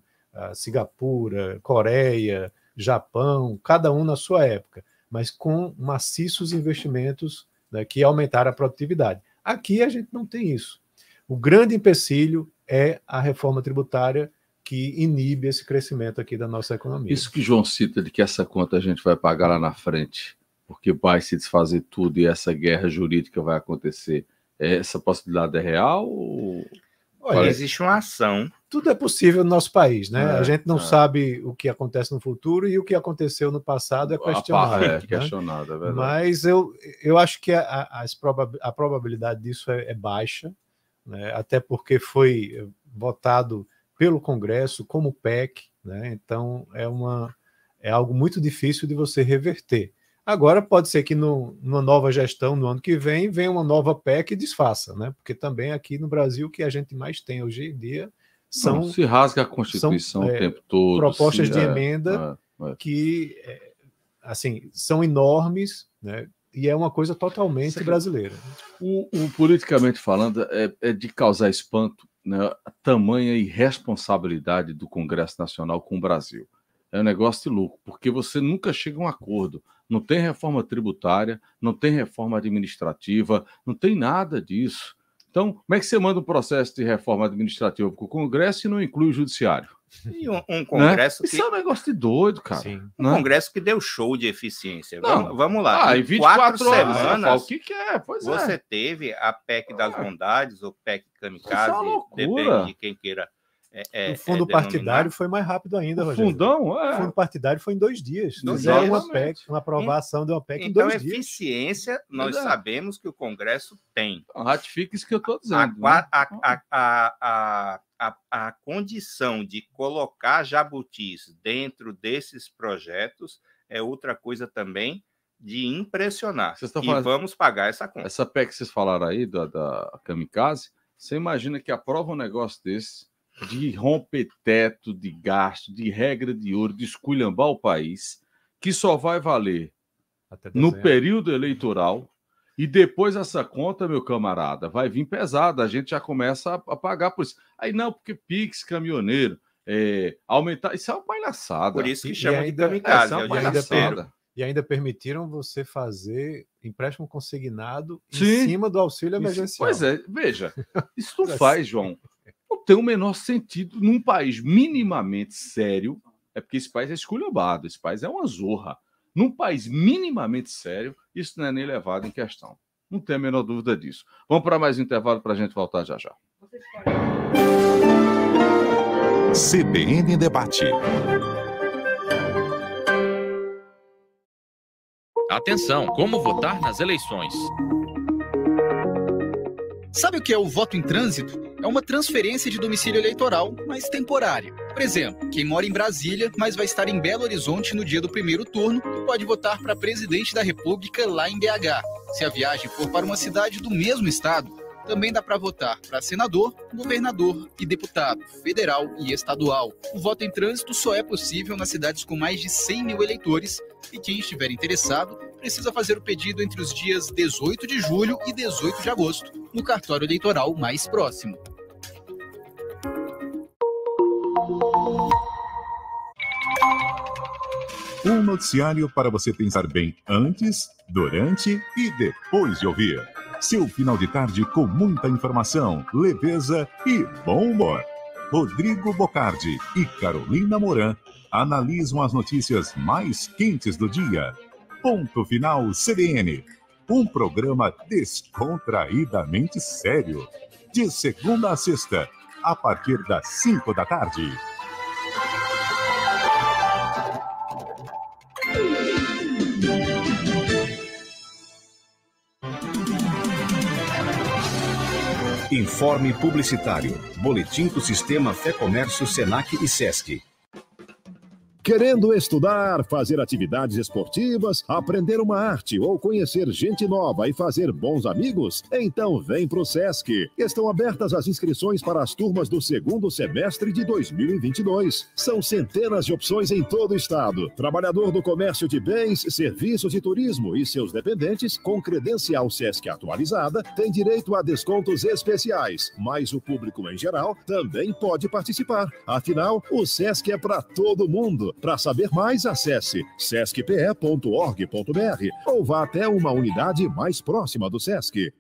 Singapura, Coreia, Japão, cada um na sua época, mas com maciços investimentos, né, que aumentaram a produtividade. Aqui a gente não tem isso. O grande empecilho é a reforma tributária que inibe esse crescimento aqui da nossa economia. Isso que João cita de que essa conta a gente vai pagar lá na frente, porque vai se desfazer tudo e essa guerra jurídica vai acontecer, essa possibilidade é real? Olha, existe uma ação. Tudo é possível no nosso país, né? A gente não sabe o que acontece no futuro e o que aconteceu no passado é questionável. É questionado, é verdade. Mas eu acho que a probabilidade disso é baixa, né? Até porque foi votado pelo Congresso como PEC, né? Então é algo muito difícil de você reverter. Agora pode ser que numa nova gestão no ano que vem venha uma nova PEC e desfaça, né? Porque também aqui no Brasil o que a gente mais tem hoje em dia são... se rasga a Constituição o tempo todo. Propostas de emenda que assim, são enormes, né? E é uma coisa totalmente brasileira. O politicamente falando é de causar espanto, né, a tamanha irresponsabilidade do Congresso Nacional com o Brasil. É um negócio de louco, porque você nunca chega a um acordo. Não tem reforma tributária, não tem reforma administrativa, não tem nada disso. Então, como é que você manda um processo de reforma administrativa para o Congresso e não inclui o Judiciário? E um congresso Isso é um negócio de doido, cara. Sim. Um congresso que deu show de eficiência. Vamos lá. Em Em 24 horas, semanas, o que é? Pois você é. teve a PEC das bondades, ou PEC kamikaze, Isso é uma loucura. depende de quem queira. O fundo partidário foi mais rápido ainda, Rogério. Fundão? O fundo partidário foi em 2 dias. Dois Fizeram dias. uma PEC, uma aprovação de uma PEC em Então, 2 dias. eficiência, nós Pois é. sabemos que o Congresso tem. Ratifique isso que eu estou dizendo. A condição de colocar jabutis dentro desses projetos é outra coisa também de impressionar. Vocês estão E falando- vamos pagar essa conta. Essa PEC que vocês falaram aí, da kamikaze, você imagina que aprova um negócio desse, de romper teto de gasto, de regra de ouro, de esculhambar o país, que só vai valer no período eleitoral, e depois essa conta, meu camarada, vai vir pesada, a gente já começa a pagar por isso. Aí não, porque Pix, caminhoneiro, aumentar, isso é uma palhaçada. Por isso que E chama de ainda- kamikaze. Essa é uma é o palhaçada. desespero. E ainda permitiram você fazer empréstimo consignado Sim. em cima do auxílio Isso- emergencial. Pois é, veja, isso não faz, João. Não tem o menor sentido num país minimamente sério. É porque esse país é esculhambado, esse país é uma zorra. Num país minimamente sério, isso não é nem levado em questão. Não tem a menor dúvida disso. Vamos para mais um intervalo para a gente voltar já já. CBN Debate. Atenção, como votar nas eleições? Sabe o que é o voto em trânsito? É uma transferência de domicílio eleitoral, mas temporária. Por exemplo, quem mora em Brasília, mas vai estar em Belo Horizonte no dia do primeiro turno, pode votar para presidente da República lá em BH. Se a viagem for para uma cidade do mesmo estado, também dá para votar para senador, governador e deputado, federal e estadual. O voto em trânsito só é possível nas cidades com mais de 100 mil eleitores e quem estiver interessado precisa fazer o pedido entre os dias 18 de julho e 18 de agosto, no cartório eleitoral mais próximo. Um noticiário para você pensar bem antes, durante e depois de ouvir. Seu final de tarde com muita informação, leveza e bom humor. Rodrigo Bocardi e Carolina Moran analisam as notícias mais quentes do dia. Ponto Final CBN. Um programa descontraídamente sério. De segunda a sexta, a partir das 5 da tarde. Informe publicitário. Boletim do Sistema Fé Comércio, Senac e Sesc. Querendo estudar, fazer atividades esportivas, aprender uma arte ou conhecer gente nova e fazer bons amigos? Então vem pro Sesc. Estão abertas as inscrições para as turmas do segundo semestre de 2022. São centenas de opções em todo o estado. Trabalhador do comércio de bens, serviços e turismo e seus dependentes, com credencial Sesc atualizada, tem direito a descontos especiais. Mas o público em geral também pode participar. Afinal, o Sesc é para todo mundo. Para saber mais, acesse sescpe.org.br ou vá até uma unidade mais próxima do Sesc.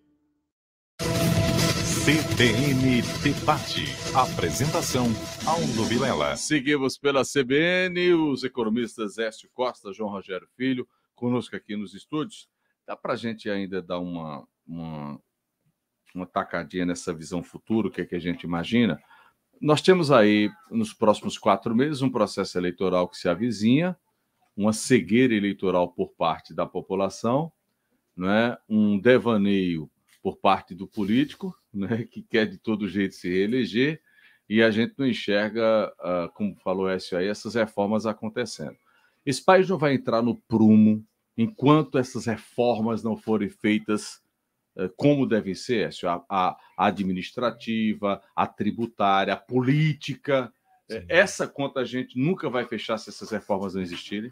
CBN Debate. Apresentação, Aulo Vilela. Seguimos pela CBN, os economistas Écio Costa, João Rogério Filho, conosco aqui nos estúdios. Dá para a gente ainda dar uma tacadinha nessa visão futura, o que é que a gente imagina? Nós temos aí, nos próximos 4 meses, um processo eleitoral que se avizinha, uma cegueira eleitoral por parte da população, né? Um devaneio por parte do político, né? Que quer de todo jeito se reeleger, e a gente não enxerga, como falou Écio aí, essas reformas acontecendo. Esse país não vai entrar no prumo enquanto essas reformas não forem feitas como devem ser, Écio, a administrativa, a tributária, a política. Essa conta a gente nunca vai fechar se essas reformas não existirem.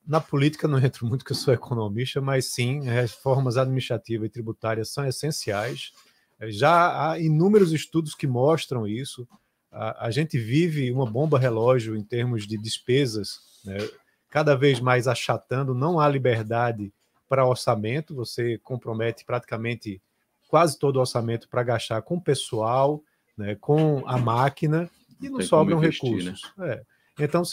Na política não entro muito, que eu sou economista, mas sim, reformas administrativas e tributárias são essenciais. Já há inúmeros estudos que mostram isso. A gente vive uma bomba relógio em termos de despesas, né? Cada vez mais achatando, não há liberdade para orçamento, você compromete praticamente quase todo o orçamento para gastar com o pessoal, né, com a máquina, e não sobram recursos. Né? Então,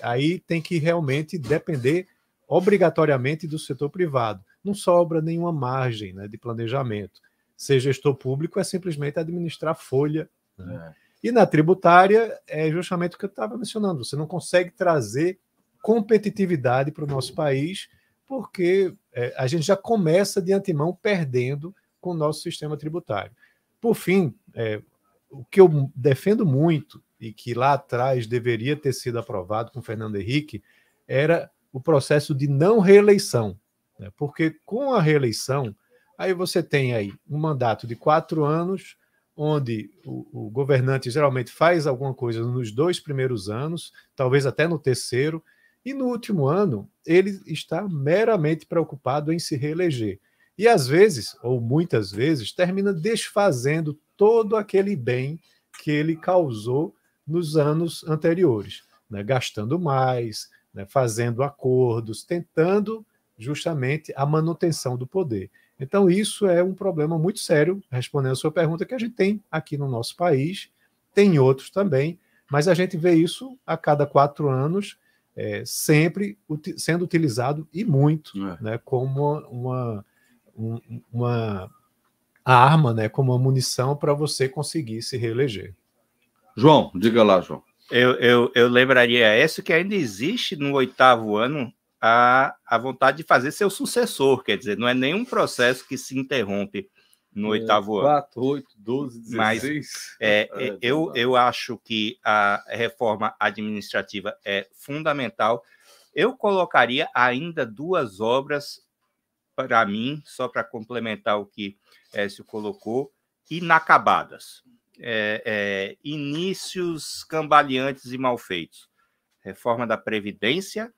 aí tem que realmente depender obrigatoriamente do setor privado. Não sobra nenhuma margem, né, de planejamento. Ser gestor público é simplesmente administrar folha. Né? E na tributária é justamente o que eu estava mencionando. Você não consegue trazer competitividade para o nosso país porque a gente já começa de antemão perdendo com o nosso sistema tributário. Por fim, o que eu defendo muito e que lá atrás deveria ter sido aprovado com Fernando Henrique era o processo de não reeleição. Né? Porque com a reeleição, aí você tem aí um mandato de 4 anos, onde o governante geralmente faz alguma coisa nos 2 primeiros anos, talvez até no terceiro, e no último ano ele está meramente preocupado em se reeleger. E às vezes, ou muitas vezes, termina desfazendo todo aquele bem que ele causou nos anos anteriores, né? Gastando mais, né? Fazendo acordos, tentando justamente a manutenção do poder. Então, isso é um problema muito sério, respondendo a sua pergunta, que a gente tem aqui no nosso país, tem outros também, mas a gente vê isso a cada 4 anos, sempre sendo utilizado, e muito, né, como uma arma, né, como uma munição para você conseguir se reeleger. João, diga lá, João. Eu lembraria essa que ainda existe no 8º ano a vontade de fazer seu sucessor, quer dizer, não é nenhum processo que se interrompe no 8º ano. 4, 8, 12, 16. Mas eu acho que a reforma administrativa é fundamental. Eu colocaria ainda 2 obras, para mim, só para complementar o que Écio colocou, inacabadas. Inícios cambaleantes e mal feitos. Reforma da Previdência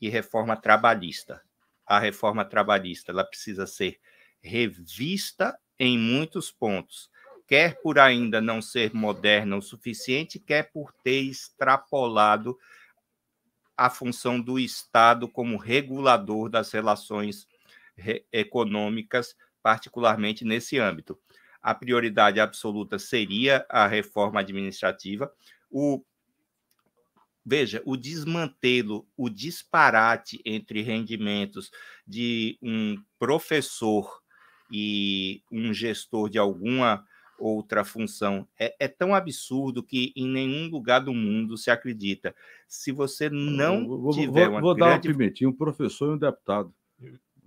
e reforma trabalhista. A reforma trabalhista ela precisa ser revista em muitos pontos, quer por ainda não ser moderna o suficiente, quer por ter extrapolado a função do Estado como regulador das relações econômicas, particularmente nesse âmbito. A prioridade absoluta seria a reforma administrativa. Veja, o desmantelo, o disparate entre rendimentos de um professor e um gestor de alguma outra função é tão absurdo que em nenhum lugar do mundo se acredita. Se você não tiver uma Vou dar uma pimentinha, um professor e um deputado.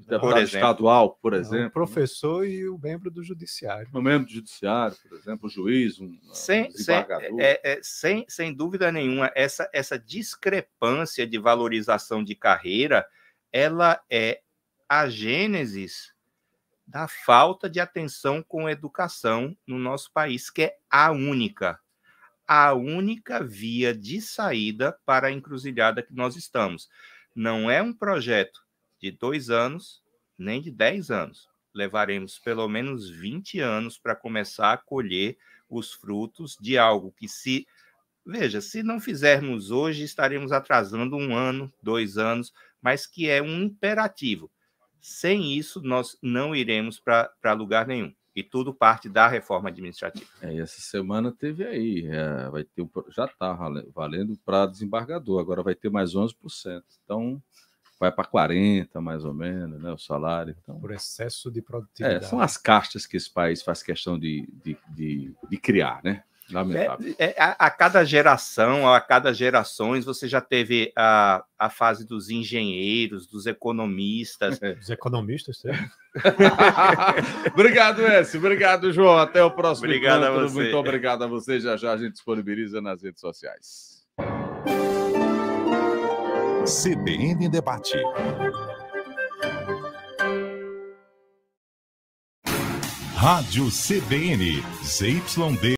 Deputado estadual, por exemplo. O professor e o membro do judiciário. O membro do judiciário, por exemplo, o juiz, desembargador. Sem dúvida nenhuma, essa discrepância de valorização de carreira, ela é a gênese da falta de atenção com educação no nosso país, que é a única via de saída para a encruzilhada que nós estamos. Não é um projeto de 2 anos, nem de 10 anos. Levaremos pelo menos 20 anos para começar a colher os frutos de algo que se não fizermos hoje, estaremos atrasando 1 ano, 2 anos, mas que é um imperativo. Sem isso, nós não iremos para lugar nenhum. E tudo parte da reforma administrativa. Essa semana teve aí, vai ter já está valendo para desembargador, agora vai ter mais 11%. Então, vai para 40%, mais ou menos, né, o salário. Então, por excesso de produtividade. São as castas que esse país faz questão de criar, né? Lamentável. A cada geração, a cada gerações, você já teve a fase dos engenheiros, dos economistas. Os economistas, sim. Obrigado, Écio. Obrigado, João. Até o próximo Obrigado encontro. a você. Muito obrigado a você. Já a gente disponibiliza nas redes sociais. CBN Debate. Rádio CBN, ZYD